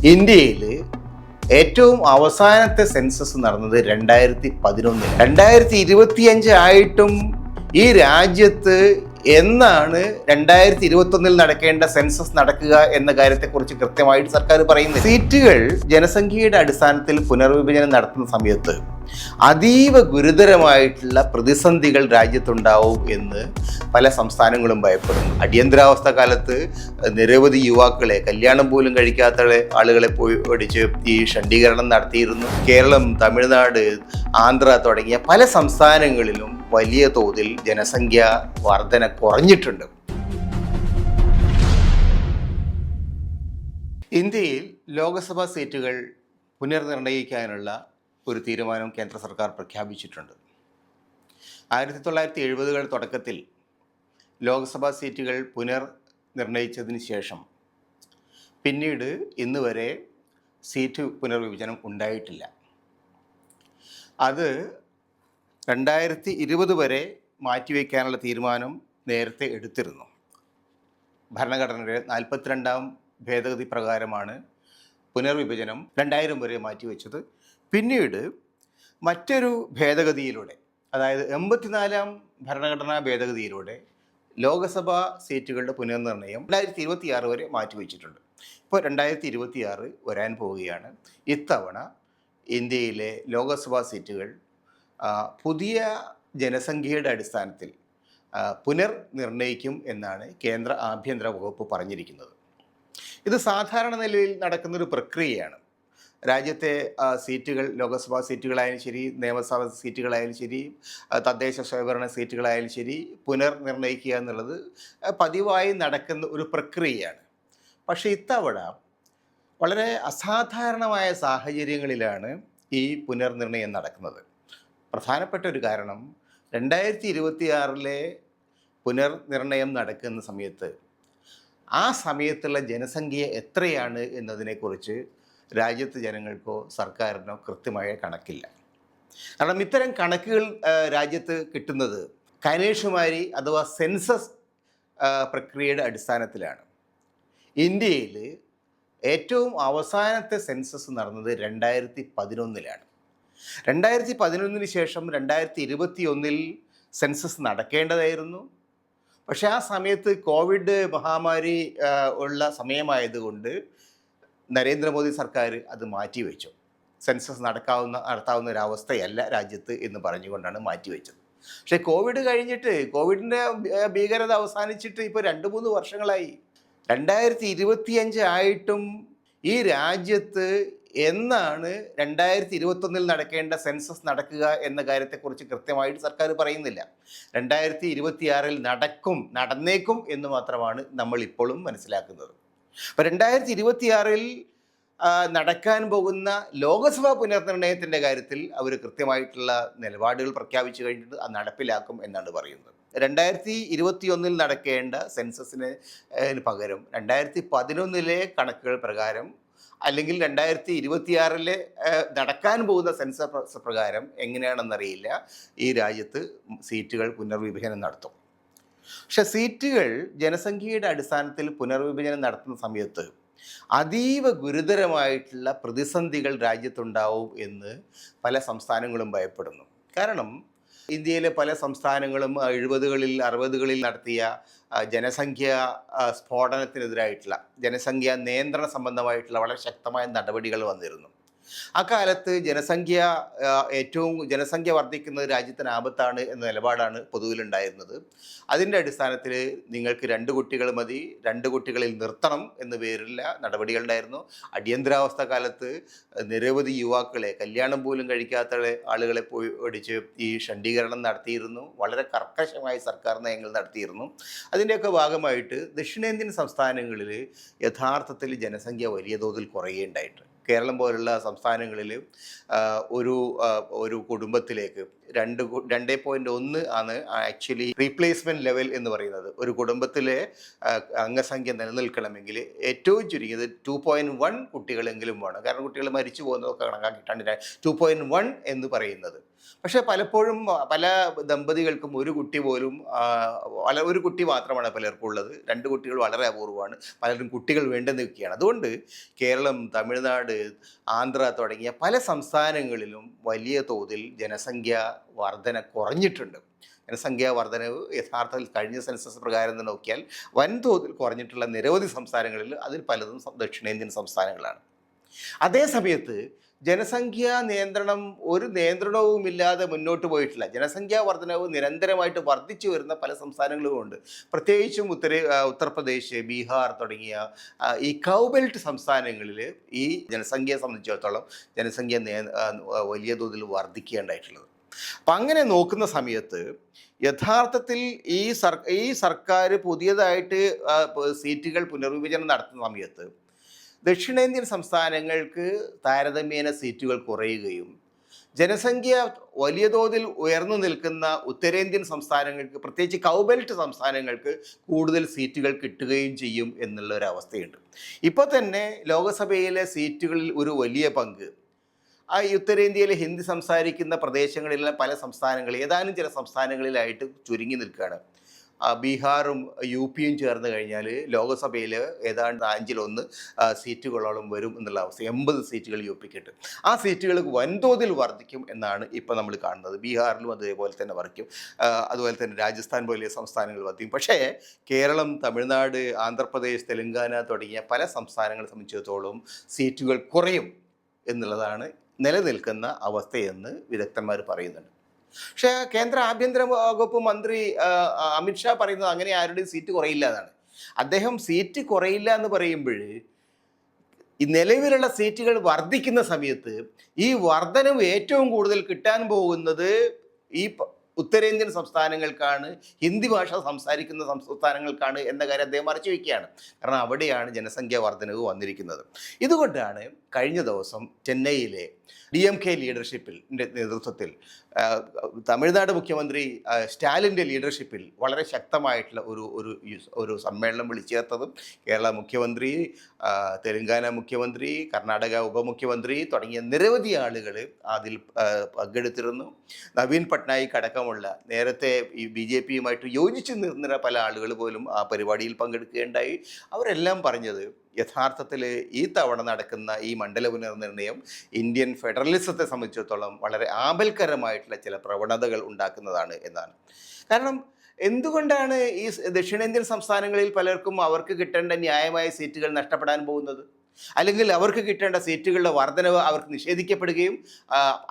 ഇന്ത്യയിൽ ഏറ്റവും അവസാനത്തെ സെൻസസ് നടന്നത് 2011. 2025 ആയിട്ടും ഈ രാജ്യത്ത് എന്നാണ് 2021 നടക്കേണ്ട സെൻസസ് നടക്കുക എന്ന കാര്യത്തെക്കുറിച്ച് കൃത്യമായിട്ട് സർക്കാർ പറയുന്നത്. സീറ്റുകൾ ജനസംഖ്യയുടെ അടിസ്ഥാനത്തിൽ പുനർവിഭജനം നടത്തുന്ന സമയത്ത് അതീവ ഗുരുതരമായിട്ടുള്ള പ്രതിസന്ധികൾ രാജ്യത്തുണ്ടാവും എന്ന് പല സംസ്ഥാനങ്ങളും ഭയപ്പെടുന്നു. അടിയന്തരാവസ്ഥ കാലത്ത് നിരവധി യുവാക്കളെ, കല്യാണം പോലും കഴിക്കാത്ത ആളുകളെ പോയി ഓടിച്ച് ഈ ഷണ്ഡീകരണം നടത്തിയിരുന്നു. കേരളം, തമിഴ്നാട്, ആന്ധ്ര തുടങ്ങിയ പല സംസ്ഥാനങ്ങളിലും വലിയ തോതിൽ ജനസംഖ്യ വർധന കുറഞ്ഞിട്ടുണ്ട്. ഇന്ത്യയിൽ ലോക്സഭാ സീറ്റുകൾ പുനർനിർണയിക്കാനുള്ള ഒരു തീരുമാനം കേന്ദ്ര സർക്കാർ പ്രഖ്യാപിച്ചിട്ടുണ്ട്. 1970 തുടക്കത്തിൽ ലോക്സഭാ സീറ്റുകൾ പുനർനിർണയിച്ചതിന് ശേഷം പിന്നീട് ഇന്ന് വരെ സീറ്റ് പുനർവിഭജനം ഉണ്ടായിട്ടില്ല. അത് 2020 വരെ മാറ്റിവെക്കാനുള്ള തീരുമാനം നേരത്തെ എടുത്തിരുന്നു. ഭരണഘടനയുടെ 42ാം ഭേദഗതി പ്രകാരമാണ് പുനർവിഭജനം 2000 വരെ മാറ്റിവെച്ചത്. പിന്നീട് മറ്റൊരു ഭേദഗതിയിലൂടെ, അതായത് 84ാം ഭരണഘടനാ ഭേദഗതിയിലൂടെ ലോക്സഭാ സീറ്റുകളുടെ പുനർനിർണയം 2026 വരെ മാറ്റിവെച്ചിട്ടുണ്ട്. ഇപ്പോൾ 2026 വരാൻ പോവുകയാണ്. ഇത്തവണ ഇന്ത്യയിലെ ലോക്സഭാ സീറ്റുകൾ പുതിയ ജനസംഖ്യയുടെ അടിസ്ഥാനത്തിൽ പുനർനിർണയിക്കും എന്നാണ് കേന്ദ്ര ആഭ്യന്തര വകുപ്പ് പറഞ്ഞിരിക്കുന്നത്. ഇത് സാധാരണ നിലയിൽ നടക്കുന്നൊരു പ്രക്രിയയാണ്. രാജ്യത്തെ സീറ്റുകൾ, ലോക്സഭാ സീറ്റുകളായാലും ശരി, നിയമസഭാ സീറ്റുകളായാലും ശരി, തദ്ദേശ സ്വയംഭരണ സീറ്റുകളായാലും ശരി, പുനർനിർണയിക്കുക എന്നുള്ളത് പതിവായി നടക്കുന്ന ഒരു പ്രക്രിയയാണ്. പക്ഷേ ഇത്തവണ വളരെ അസാധാരണമായ സാഹചര്യങ്ങളിലാണ് ഈ പുനർനിർണയം നടക്കുന്നത്. പ്രധാനപ്പെട്ട ഒരു കാരണം, 2026 പുനർനിർണയം നടക്കുന്ന സമയത്ത് ആ സമയത്തുള്ള ജനസംഖ്യ എത്രയാണ് എന്നതിനെക്കുറിച്ച് രാജ്യത്തെ ജനങ്ങൾക്കോ സർക്കാരിനോ കൃത്യമായ കണക്കില്ല. കാരണം ഇത്തരം കണക്കുകൾ രാജ്യത്ത് കിട്ടുന്നത് കനേഷുമാരി അഥവാ സെൻസസ് പ്രക്രിയയുടെ അടിസ്ഥാനത്തിലാണ്. ഇന്ത്യയിൽ ഏറ്റവും അവസാനത്തെ സെൻസസ് നടന്നത് 2011. 2011 ശേഷം 2021 സെൻസസ് നടക്കേണ്ടതായിരുന്നു. പക്ഷേ ആ സമയത്ത് കോവിഡ് മഹാമാരി ഉള്ള സമയമായതുകൊണ്ട് നരേന്ദ്രമോദി സർക്കാർ അത് മാറ്റിവെച്ചു. സെൻസസ് നടത്താവുന്ന ഒരവസ്ഥയല്ല രാജ്യത്ത് എന്ന് പറഞ്ഞുകൊണ്ടാണ് മാറ്റിവെച്ചത്. പക്ഷേ കോവിഡ് കഴിഞ്ഞിട്ട്, കോവിഡിൻ്റെ ഭീകരത അവസാനിച്ചിട്ട് ഇപ്പോൾ 2-3 വർഷങ്ങളായി. 2025 ആയിട്ടും ഈ രാജ്യത്ത് എന്നാണ് 2021 നടക്കേണ്ട സെൻസസ് നടക്കുക എന്ന കാര്യത്തെക്കുറിച്ച് കൃത്യമായിട്ട് സർക്കാർ പറയുന്നില്ല. 2026 നടന്നേക്കും എന്ന് മാത്രമാണ് നമ്മൾ ഇപ്പോഴും മനസ്സിലാക്കുന്നത്. അപ്പോൾ 2026 നടക്കാൻ പോകുന്ന ലോക്സഭാ പുനർനിർണയത്തിൻ്റെ കാര്യത്തിൽ അവർ കൃത്യമായിട്ടുള്ള നിലപാടുകൾ പ്രഖ്യാപിച്ചു കഴിഞ്ഞിട്ട് അത് നടപ്പിലാക്കും എന്നാണ് പറയുന്നത്. 2021 നടക്കേണ്ട സെൻസസിന് പകരം 2011 കണക്കുകൾ പ്രകാരം, അല്ലെങ്കിൽ 2026 നടക്കാൻ പോകുന്ന സെൻസസ് പ്രകാരം എങ്ങനെയാണെന്നറിയില്ല, ഈ രാജ്യത്ത് സീറ്റുകൾ പുനർവിഭജനം നടത്തും. പക്ഷെ സീറ്റുകൾ ജനസംഖ്യയുടെ അടിസ്ഥാനത്തിൽ പുനർവിഭജനം നടത്തുന്ന സമയത്ത് അതീവ ഗുരുതരമായിട്ടുള്ള പ്രതിസന്ധികൾ രാജ്യത്തുണ്ടാവും എന്ന് പല സംസ്ഥാനങ്ങളും ഭയപ്പെടുന്നു. കാരണം ഇന്ത്യയിലെ പല സംസ്ഥാനങ്ങളും 70-കളിൽ 60-കളിൽ നടത്തിയ ജനസംഖ്യ സ്ഫോടനത്തിനെതിരായിട്ടുള്ള, ജനസംഖ്യ നിയന്ത്രണ സംബന്ധമായിട്ടുള്ള വളരെ ശക്തമായ നടപടികൾ വന്നിരുന്നു. അക്കാലത്ത് ഏറ്റവും ജനസംഖ്യ വർദ്ധിക്കുന്നത് രാജ്യത്തിന് ആപത്താണ് എന്ന നിലപാടാണ് പൊതുവിലുണ്ടായിരുന്നത്. അതിൻ്റെ അടിസ്ഥാനത്തിൽ നിങ്ങൾക്ക് 2 കുട്ടികൾ മതി, 2 കുട്ടികളിൽ നിർത്തണം എന്ന പേരിലുള്ള നടപടികളുണ്ടായിരുന്നു. അടിയന്തരാവസ്ഥ കാലത്ത് നിരവധി യുവാക്കളെ, കല്യാണം പോലും കഴിക്കാത്ത ആളുകളെ പോയി ഓടിച്ച് ഈ ഷണ്ഡീകരണം നടത്തിയിരുന്നു. വളരെ കർക്കശമായി സർക്കാർ നയങ്ങൾ നടത്തിയിരുന്നു. അതിൻ്റെയൊക്കെ ഭാഗമായിട്ട് ദക്ഷിണേന്ത്യൻ സംസ്ഥാനങ്ങളിൽ യഥാർത്ഥത്തിൽ ജനസംഖ്യ വലിയ തോതിൽ കുറയുകയുണ്ടായിട്ട്. കേരളം പോലുള്ള സംസ്ഥാനങ്ങളിൽ ഒരു കുടുംബത്തിലേക്ക് 2.1 ആണ് ആക്ച്വലി റീപ്ലേസ്മെൻറ്റ് ലെവൽ എന്ന് പറയുന്നത്. ഒരു കുടുംബത്തിലെ അംഗസംഖ്യ നിലനിൽക്കണമെങ്കിൽ ഏറ്റവും ചുരുങ്ങിയത് 2.1 കുട്ടികളെങ്കിലും വേണം. കാരണം കുട്ടികൾ മരിച്ചു പോകുന്നതൊക്കെ കണക്കാക്കിയിട്ടാണ് 2.1 എന്ന് പറയുന്നത്. പക്ഷേ പലപ്പോഴും പല ദമ്പതികൾക്കും ഒരു കുട്ടി പോലും ഒരു കുട്ടി മാത്രമാണ് പലർക്കും ഉള്ളത്. 2 കുട്ടികൾ വളരെ അപൂർവമാണ്. പലരും കുട്ടികൾ വേണ്ടെന്ന് വെക്കുകയാണ്. അതുകൊണ്ട് കേരളം, തമിഴ്നാട്, ആന്ധ്ര തുടങ്ങിയ പല സംസ്ഥാനങ്ങളിലും വലിയ തോതിൽ ജനസംഖ്യാ വർധന കുറഞ്ഞിട്ടുണ്ട്. ജനസംഖ്യാ വർധനവ് യഥാർത്ഥത്തിൽ കഴിഞ്ഞ സെൻസസ് പ്രകാരം തന്നെ നോക്കിയാൽ വൻതോതിൽ കുറഞ്ഞിട്ടുള്ള നിരവധി സംസ്ഥാനങ്ങളിൽ അതിൽ പലതും ദക്ഷിണേന്ത്യൻ സംസ്ഥാനങ്ങളാണ്. അതേ സമയത്ത് ജനസംഖ്യാ നിയന്ത്രണം ഒരു നിയന്ത്രണവുമില്ലാതെ മുന്നോട്ട് പോയിട്ടില്ല. ജനസംഖ്യാ വർധനവ് നിരന്തരമായിട്ട് വർദ്ധിച്ചു വരുന്ന പല സംസ്ഥാനങ്ങളുമുണ്ട്. പ്രത്യേകിച്ചും ഉത്തർപ്രദേശ്, ബീഹാർ തുടങ്ങിയ ഈ കൗബെൽറ്റ് സംസ്ഥാനങ്ങളിൽ ഈ ജനസംഖ്യയെ സംബന്ധിച്ചിടത്തോളം വലിയ തോതിൽ വർദ്ധിക്കുകയുണ്ടായിട്ടുള്ളത്. അപ്പം അങ്ങനെ നോക്കുന്ന സമയത്ത് യഥാർത്ഥത്തിൽ ഈ സർക്കാർ പുതിയതായിട്ട് സീറ്റുകൾ പുനർവിഭജനം നടത്തുന്ന സമയത്ത് ദക്ഷിണേന്ത്യൻ സംസ്ഥാനങ്ങൾക്ക് താരതമ്യേന സീറ്റുകൾ കുറയുകയും ജനസംഖ്യ വലിയ തോതിൽ ഉയർന്നു നിൽക്കുന്ന ഉത്തരേന്ത്യൻ സംസ്ഥാനങ്ങൾക്ക്, പ്രത്യേകിച്ച് കൗബെൽറ്റ് സംസ്ഥാനങ്ങൾക്ക് കൂടുതൽ സീറ്റുകൾ കിട്ടുകയും ചെയ്യും എന്നുള്ള ഒരു അവസ്ഥയുണ്ട്. ഇപ്പോൾ തന്നെ ലോകസഭയിലെ സീറ്റുകളിൽ ഒരു വലിയ പങ്ക് ഉത്തരേന്ത്യയിലെ ഹിന്ദി സംസാരിക്കുന്ന പ്രദേശങ്ങളിലെ പല സംസ്ഥാനങ്ങളിൽ, ഏതാനും ചില സംസ്ഥാനങ്ങളിലായിട്ട് ചുരുങ്ങി നിൽക്കുകയാണ്. ബീഹാറും യു പിയും ചേർന്ന് കഴിഞ്ഞാൽ ലോകസഭയിൽ ഏതാണ്ട് 1/5 സീറ്റുകളോളം വരും എന്നുള്ള അവസ്ഥ. 80 സീറ്റുകൾ യു പിക്ക് കിട്ടും. ആ സീറ്റുകൾ വൻതോതിൽ വർദ്ധിക്കും എന്നാണ് ഇപ്പോൾ നമ്മൾ കാണുന്നത്. ബീഹാറിലും അതേപോലെ തന്നെ വർദ്ധിക്കും. അതുപോലെ തന്നെ രാജസ്ഥാൻ പോലെയുള്ള സംസ്ഥാനങ്ങൾ വർദ്ധിക്കും. പക്ഷേ കേരളം, തമിഴ്നാട്, ആന്ധ്രാപ്രദേശ്, തെലങ്കാന തുടങ്ങിയ പല സംസ്ഥാനങ്ങളെ സംബന്ധിച്ചിടത്തോളം സീറ്റുകൾ കുറയും എന്നുള്ളതാണ് നിലനിൽക്കുന്ന അവസ്ഥയെന്ന് വിദഗ്ധന്മാർ പറയുന്നുണ്ട്. പക്ഷേ കേന്ദ്ര ആഭ്യന്തര വകുപ്പ് മന്ത്രി അമിത്ഷാ പറയുന്നത് അങ്ങനെ ആരുടെയും സീറ്റ് കുറയില്ല എന്നാണ്. അദ്ദേഹം സീറ്റ് കുറയില്ല എന്ന് പറയുമ്പോൾ ഈ നിലവിലുള്ള സീറ്റുകൾ വർദ്ധിക്കുന്ന സമയത്ത് ഈ വർധനവ് ഏറ്റവും കൂടുതൽ കിട്ടാൻ പോകുന്നത് ഈ ഉത്തരേന്ത്യൻ സംസ്ഥാനങ്ങൾക്കാണ്, ഹിന്ദി ഭാഷ സംസാരിക്കുന്ന സംസ്ഥാനങ്ങൾക്കാണ് എന്ന കാര്യം അദ്ദേഹം മറച്ചു വയ്ക്കുകയാണ്. കാരണം അവിടെയാണ് ജനസംഖ്യാ വർധനവ് വന്നിരിക്കുന്നത്. ഇതുകൊണ്ടാണ് കഴിഞ്ഞ ദിവസം ചെന്നൈയിലെ DMK ലീഡർഷിപ്പിൻ്റെ നേതൃത്വത്തിൽ തമിഴ്നാട് മുഖ്യമന്ത്രി സ്റ്റാലിൻ്റെ ലീഡർഷിപ്പിൽ വളരെ ശക്തമായിട്ടുള്ള ഒരു സമ്മേളനം വിളിച്ചു ചേർത്തതും കേരള മുഖ്യമന്ത്രി, തെലങ്കാന മുഖ്യമന്ത്രി, കർണാടക ഉപമുഖ്യമന്ത്രി തുടങ്ങിയ നിരവധി ആളുകൾ അതിൽ പങ്കെടുത്തിരുന്നു. നവീൻ പട്നായിക് അടക്കമുള്ള നേരത്തെ ഈ BJPയുമായിട്ട് യോജിച്ച് നിന്നിരുന്ന പല ആളുകൾ പോലും ആ പരിപാടിയിൽ പങ്കെടുക്കുകയുണ്ടായി. അവരെല്ലാം പറഞ്ഞത് യഥാർത്ഥത്തിൽ ഈ തവണ നടക്കുന്ന ഈ മണ്ഡല പുനർനിർണയം ഇന്ത്യൻ ഫെഡറലിസത്തെ സംബന്ധിച്ചിടത്തോളം വളരെ ആപൽക്കരമായിട്ടുള്ള ചില പ്രവണതകൾ ഉണ്ടാക്കുന്നതാണ് എന്നാണ്. കാരണം എന്തുകൊണ്ടാണ് ഈ ദക്ഷിണേന്ത്യൻ സംസ്ഥാനങ്ങളിൽ പലർക്കും അവർക്ക് കിട്ടേണ്ട ന്യായമായ സീറ്റുകൾ നഷ്ടപ്പെടാൻ പോകുന്നത്? അല്ലെങ്കിൽ അവർക്ക് കിട്ടേണ്ട സീറ്റുകളുടെ വർധനവ് അവർക്ക് നിഷേധിക്കപ്പെടുകയും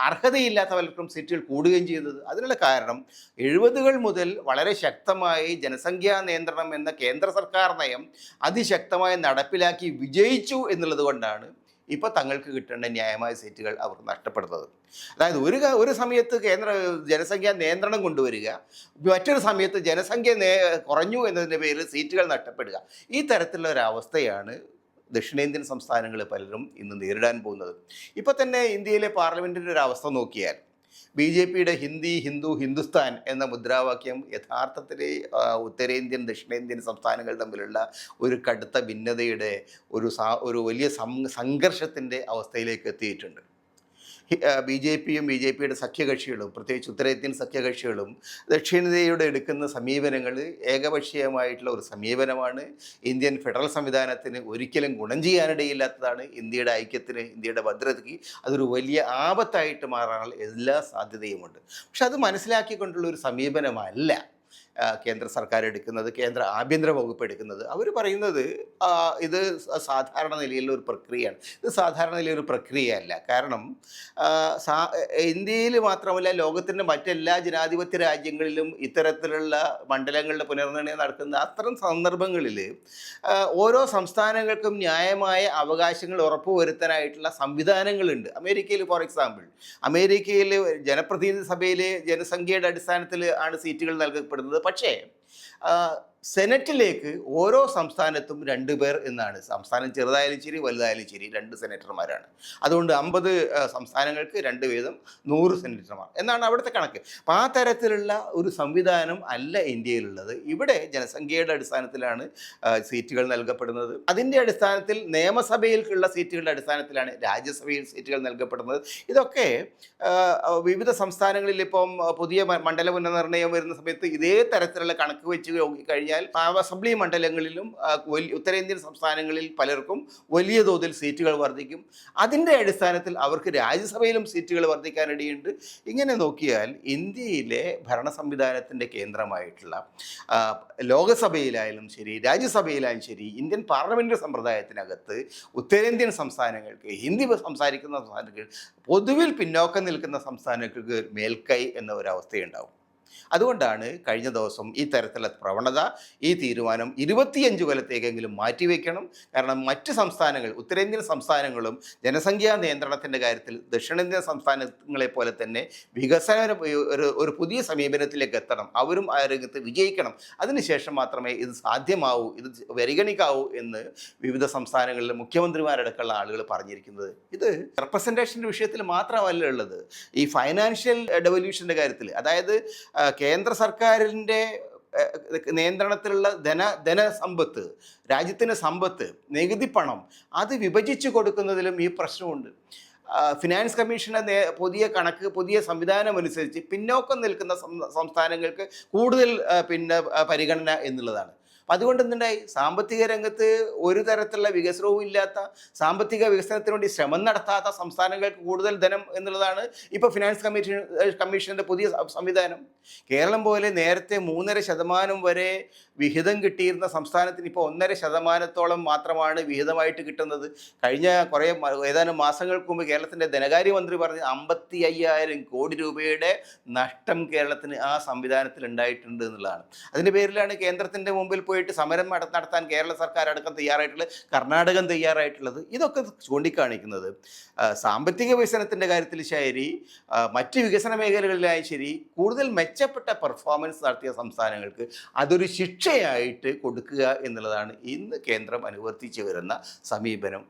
അർഹതയില്ലാത്ത പലർക്കും സീറ്റുകൾ കൂടുകയും ചെയ്യുന്നത്? അതിനുള്ള കാരണം 70കൾ മുതൽ വളരെ ശക്തമായി ജനസംഖ്യാ നിയന്ത്രണം എന്ന കേന്ദ്ര സർക്കാർ നയം അതിശക്തമായി നടപ്പിലാക്കി വിജയിച്ചു എന്നുള്ളത് കൊണ്ടാണ് ഇപ്പോൾ തങ്ങൾക്ക് കിട്ടേണ്ട ന്യായമായ സീറ്റുകൾ അവർക്ക് നഷ്ടപ്പെടുന്നത്. അതായത് ഒരു സമയത്ത് ജനസംഖ്യാ നിയന്ത്രണം കൊണ്ടുവരിക, മറ്റൊരു സമയത്ത് ജനസംഖ്യ കുറഞ്ഞു എന്നതിൻ്റെ പേരിൽ സീറ്റുകൾ നഷ്ടപ്പെടുക. ഈ തരത്തിലുള്ള ഒരു അവസ്ഥയാണ് ദക്ഷിണേന്ത്യൻ സംസ്ഥാനങ്ങൾ പലരും ഇന്ന് നേരിടാൻ പോകുന്നത്. ഇപ്പോൾ തന്നെ ഇന്ത്യയിലെ പാർലമെൻറ്റിൻ്റെ ഒരു അവസ്ഥ നോക്കിയാൽ BJPയുടെ ഹിന്ദി, ഹിന്ദു, ഹിന്ദുസ്ഥാൻ എന്ന മുദ്രാവാക്യം യഥാർത്ഥത്തിൽ ഉത്തരേന്ത്യൻ, ദക്ഷിണേന്ത്യൻ സംസ്ഥാനങ്ങൾ തമ്മിലുള്ള ഒരു കടുത്ത ഭിന്നതയുടെ ഒരു വലിയ സംഘർഷത്തിൻ്റെ അവസ്ഥയിലേക്ക് എത്തിയിട്ടുണ്ട്. BJPയും BJPയുടെ സഖ്യകക്ഷികളും, പ്രത്യേകിച്ച് ഉത്തരേന്ത്യൻ സഖ്യകക്ഷികളും ദക്ഷിണേന്ത്യയുടെ എടുക്കുന്ന സമീപനങ്ങൾ ഏകപക്ഷീയമായിട്ടുള്ള ഒരു സമീപനമാണ്. ഇന്ത്യൻ ഫെഡറൽ സംവിധാനത്തിന് ഒരിക്കലും ഗുണം ചെയ്യാനിടയില്ലാത്തതാണ്. ഇന്ത്യയുടെ ഐക്യത്തിന്, ഇന്ത്യയുടെ ഭദ്രതയ്ക്ക് അതൊരു വലിയ ആപത്തായിട്ട് മാറാനുള്ള എല്ലാ സാധ്യതയുമുണ്ട്. പക്ഷെ അത് മനസ്സിലാക്കിക്കൊണ്ടുള്ള ഒരു സമീപനമല്ല കേന്ദ്ര സർക്കാർ എടുക്കുന്നത്, കേന്ദ്ര ആഭ്യന്തര വകുപ്പ് എടുക്കുന്നത്. അവർ പറയുന്നത് ഇത് സാധാരണ നിലയിലുള്ള ഒരു പ്രക്രിയയാണ്. ഇത് സാധാരണ നിലയിലൊരു പ്രക്രിയയല്ല. കാരണം ഇന്ത്യയിൽ മാത്രമല്ല, ലോകത്തിൻ്റെ മറ്റെല്ലാ ജനാധിപത്യ രാജ്യങ്ങളിലും ഇത്തരത്തിലുള്ള മണ്ഡലങ്ങളുടെ പുനർനിർണയം നടക്കുന്ന അത്തരം സന്ദർഭങ്ങളിൽ ഓരോ സംസ്ഥാനങ്ങൾക്കും ന്യായമായ അവകാശങ്ങൾ ഉറപ്പുവരുത്താനായിട്ടുള്ള സംവിധാനങ്ങളുണ്ട്. അമേരിക്കയിൽ ഫോർ എക്സാമ്പിൾ, അമേരിക്കയിൽ ജനപ്രതിനിധി സഭയിലെ ജനസംഖ്യയുടെ അടിസ്ഥാനത്തിൽ ആണ് സീറ്റുകൾ നൽകപ്പെടുന്നത്. പക്ഷേ ആ, സെനറ്റിലേക്ക് ഓരോ സംസ്ഥാനത്തും 2 പേർ എന്നാണ്. സംസ്ഥാനം ചെറുതായാലും ശരി വലുതായാലും ശരി 2 സെനറ്റർമാരാണ്. അതുകൊണ്ട് 50 സംസ്ഥാനങ്ങൾക്ക് 2 വീതം 100 സെനറ്റർമാർ എന്നാണ് അവിടുത്തെ കണക്ക്. അപ്പം ആ തരത്തിലുള്ള ഒരു സംവിധാനം അല്ല ഇന്ത്യയിലുള്ളത്. ഇവിടെ ജനസംഖ്യയുടെ അടിസ്ഥാനത്തിലാണ് സീറ്റുകൾ നൽകപ്പെടുന്നത്. അതിൻ്റെ അടിസ്ഥാനത്തിൽ നിയമസഭയിലേക്കുള്ള സീറ്റുകളുടെ അടിസ്ഥാനത്തിലാണ് രാജ്യസഭയിൽ സീറ്റുകൾ നൽകപ്പെടുന്നത്. ഇതൊക്കെ വിവിധ സംസ്ഥാനങ്ങളിൽ ഇപ്പം പുതിയ മണ്ഡല പുനർനിർണ്ണയം വരുന്ന സമയത്ത് ഇതേ തരത്തിലുള്ള കണക്ക് വെച്ച് നോക്കിക്കഴിഞ്ഞാൽ അസംബ്ലി മണ്ഡലങ്ങളിലും ഉത്തരേന്ത്യൻ സംസ്ഥാനങ്ങളിൽ പലർക്കും വലിയ തോതിൽ സീറ്റുകൾ വർദ്ധിക്കും. അതിൻ്റെ അടിസ്ഥാനത്തിൽ അവർക്ക് രാജ്യസഭയിലും സീറ്റുകൾ വർദ്ധിക്കാനിടയുണ്ട്. ഇങ്ങനെ നോക്കിയാൽ ഇന്ത്യയിലെ ഭരണ സംവിധാനത്തിൻ്റെ കേന്ദ്രമായിട്ടുള്ള ലോകസഭയിലായാലും ശരി രാജ്യസഭയിലായാലും ശരി ഇന്ത്യൻ പാർലമെൻ്ററി സമ്പ്രദായത്തിനകത്ത് ഉത്തരേന്ത്യൻ സംസ്ഥാനങ്ങൾക്ക് ഹിന്ദി സംസാരിക്കുന്ന സംസ്ഥാനങ്ങൾ പൊതുവിൽ പിന്നോക്കം നിൽക്കുന്ന സംസ്ഥാനങ്ങൾക്ക് മേൽക്കൈ എന്ന ഒരവസ്ഥയുണ്ടാവും. അതുകൊണ്ടാണ് കഴിഞ്ഞ ദിവസം ഈ തരത്തിലുള്ള പ്രവണത, ഈ തീരുമാനം 25 കൊല്ലത്തേക്കെങ്കിലും മാറ്റിവെക്കണം. കാരണം മറ്റ് സംസ്ഥാനങ്ങൾ, ഉത്തരേന്ത്യൻ സംസ്ഥാനങ്ങളും ജനസംഖ്യാ നിയന്ത്രണത്തിൻ്റെ കാര്യത്തിൽ ദക്ഷിണേന്ത്യൻ സംസ്ഥാനങ്ങളെ പോലെ തന്നെ വികസന ഒരു പുതിയ സമീപനത്തിലേക്ക് എത്തണം. അവരും ആ രംഗത്ത് വിജയിക്കണം. അതിനുശേഷം മാത്രമേ ഇത് സാധ്യമാവൂ, ഇത് പരിഗണിക്കാവൂ എന്ന് വിവിധ സംസ്ഥാനങ്ങളിലെ മുഖ്യമന്ത്രിമാരടക്കമുള്ള ആളുകൾ പറഞ്ഞിരിക്കുന്നത്. ഇത് റെപ്രസെൻറ്റേഷൻ്റെ വിഷയത്തിൽ മാത്രമല്ല ഉള്ളത്, ഈ ഫൈനാൻഷ്യൽ ഡെവല്യൂഷൻ്റെ കാര്യത്തിൽ, അതായത് കേന്ദ്ര സർക്കാരിൻ്റെ നിയന്ത്രണത്തിലുള്ള ധനസമ്പത്ത്, രാജ്യത്തിൻ്റെ സമ്പത്ത്, നികുതി പണം അത് വിഭജിച്ച് കൊടുക്കുന്നതിലും ഈ പ്രശ്നമുണ്ട്. ഫിനാൻസ് കമ്മീഷൻ്റെ പുതിയ കണക്ക്, പുതിയ സംവിധാനം അനുസരിച്ച് പിന്നോക്കം നിൽക്കുന്ന സംസ്ഥാനങ്ങൾക്ക് കൂടുതൽ പരിഗണന എന്നുള്ളതാണ്. അപ്പം അതുകൊണ്ട് എന്തുണ്ടായി, സാമ്പത്തിക രംഗത്ത് ഒരു തരത്തിലുള്ള വികസനവും ഇല്ലാത്ത, സാമ്പത്തിക വികസനത്തിന് വേണ്ടി ശ്രമം നടത്താത്ത സംസ്ഥാനങ്ങൾക്ക് കൂടുതൽ ധനം എന്നുള്ളതാണ് ഇപ്പോൾ ഫിനാൻസ് കമ്മീഷൻ്റെ പുതിയ സംവിധാനം. കേരളം പോലെ നേരത്തെ 3.5% വരെ വിഹിതം കിട്ടിയിരുന്ന സംസ്ഥാനത്തിന് ഇപ്പോൾ 1.5% മാത്രമാണ് വിഹിതമായിട്ട് കിട്ടുന്നത്. കഴിഞ്ഞ ഏതാനും മാസങ്ങൾക്ക് മുമ്പ് കേരളത്തിൻ്റെ ധനകാര്യമന്ത്രി പറഞ്ഞ് 55,000 കോടി രൂപയുടെ നഷ്ടം കേരളത്തിന് ആ സംവിധാനത്തിൽ ഉണ്ടായിട്ടുണ്ട് എന്നുള്ളതാണ്. അതിൻ്റെ പേരിലാണ് കേന്ദ്രത്തിൻ്റെ മുമ്പിൽ പോയിട്ട് സമരം നടത്താൻ കേരള സർക്കാർ അടക്കം തയ്യാറായിട്ടുള്ളത്, കർണാടകം തയ്യാറായിട്ടുള്ളത്. ഇതൊക്കെ ചൂണ്ടിക്കാണിക്കുന്നത് സാമ്പത്തിക വികസനത്തിൻ്റെ കാര്യത്തിൽ ശരി, മറ്റ് വികസന മേഖലകളിലായി ശരി, കൂടുതൽ മെച്ചപ്പെട്ട പെർഫോമൻസ് നടത്തിയ സംസ്ഥാനങ്ങൾക്ക് അതൊരു ശിക്ഷയായിട്ട് കൊടുക്കുക എന്നുള്ളതാണ് ഇന്ന് കേന്ദ്രം അനുവർത്തിച്ച് വരുന്ന സമീപനം.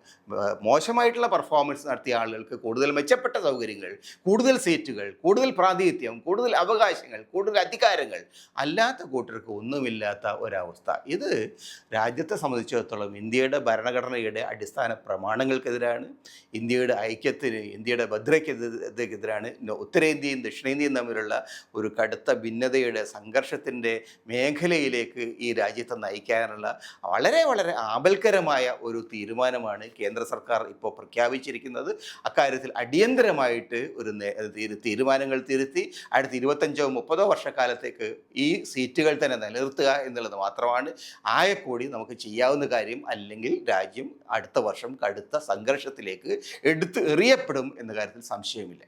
മോശമായിട്ടുള്ള പെർഫോമൻസ് നടത്തിയ ആളുകൾക്ക് കൂടുതൽ മെച്ചപ്പെട്ട സൗകര്യങ്ങൾ, കൂടുതൽ സീറ്റുകൾ, കൂടുതൽ പ്രാതിനിധ്യം, കൂടുതൽ അവകാശങ്ങൾ, കൂടുതൽ അധികാരങ്ങൾ, അല്ലാത്ത കൂട്ടർക്ക് ഒന്നുമില്ലാത്ത ഒരവസ്ഥ. ഇത് രാജ്യത്തെ സംബന്ധിച്ചിടത്തോളം ഇന്ത്യയുടെ ഭരണഘടനയുടെ അടിസ്ഥാന പ്രമാണങ്ങൾക്കെതിരാണ്, ഇന്ത്യയുടെ ഐക്യത്തിന്, ഇന്ത്യയുടെ ഭദ്രതയ്ക്കെതിരാണ്, ഉത്തരേന്ത്യയും ദക്ഷിണേന്ത്യയും തമ്മിലുള്ള ഒരു കടുത്ത ഭിന്നതയുടെ സംഘർഷത്തിൻ്റെ മേഖലയിലേക്ക് ഈ രാജ്യത്തെ നയിക്കാനുള്ള വളരെ വളരെ ആപൽക്കരമായ ഒരു തീരുമാനമാണ് കേന്ദ്ര സർക്കാർ ഇപ്പോൾ പ്രഖ്യാപിച്ചിരിക്കുന്നത്. അക്കാര്യത്തിൽ അടിയന്തരമായിട്ട് ഒരു തീരുമാനങ്ങൾ തിരുത്തി അടുത്ത 25-30 വർഷക്കാലത്തേക്ക് ഈ സീറ്റുകൾ തന്നെ നിലനിർത്തുക എന്നുള്ളത് മാത്രമാണ് ആകെക്കൂടി നമുക്ക് ചെയ്യാവുന്ന കാര്യം. അല്ലെങ്കിൽ രാജ്യം അടുത്ത വർഷം കടുത്ത സംഘർഷത്തിലേക്ക് എടുത്ത് എറിയപ്പെടും എന്ന കാര്യത്തിൽ സംശയമില്ല.